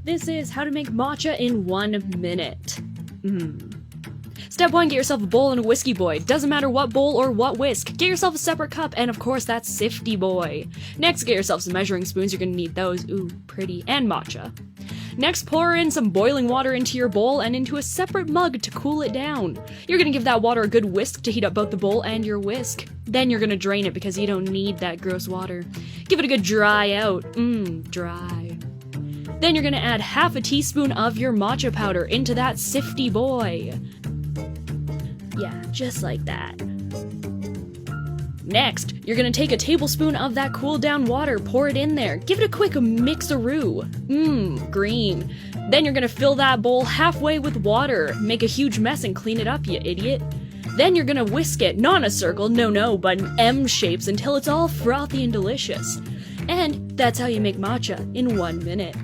This is how to make matcha in 1 minute. Step 1, get yourself a bowl and a whiskey boy. Doesn't matter what bowl or what whisk. Get yourself a separate cup, and of course that sifty boy. Next, get yourself some measuring spoons. You're gonna need those. Ooh, pretty. And matcha. Next, pour in some boiling water into your bowl and into a separate mug to cool it down. You're gonna give that water a good whisk to heat up both the bowl and your whisk. Then you're gonna drain it because you don't need that gross water. Give it a good dry out. Dry. Then you're gonna add half a teaspoon of your matcha powder into that sifty boy. Yeah, just like that. Next, you're gonna take a tablespoon of that cooled down water, pour it in there, give it a quick mix-a-roo. Green. Then you're gonna fill that bowl halfway with water, make a huge mess and clean it up, you idiot. Then you're gonna whisk it, not in a circle, no, but in M shapes until it's all frothy and delicious. And that's how you make matcha in 1 minute.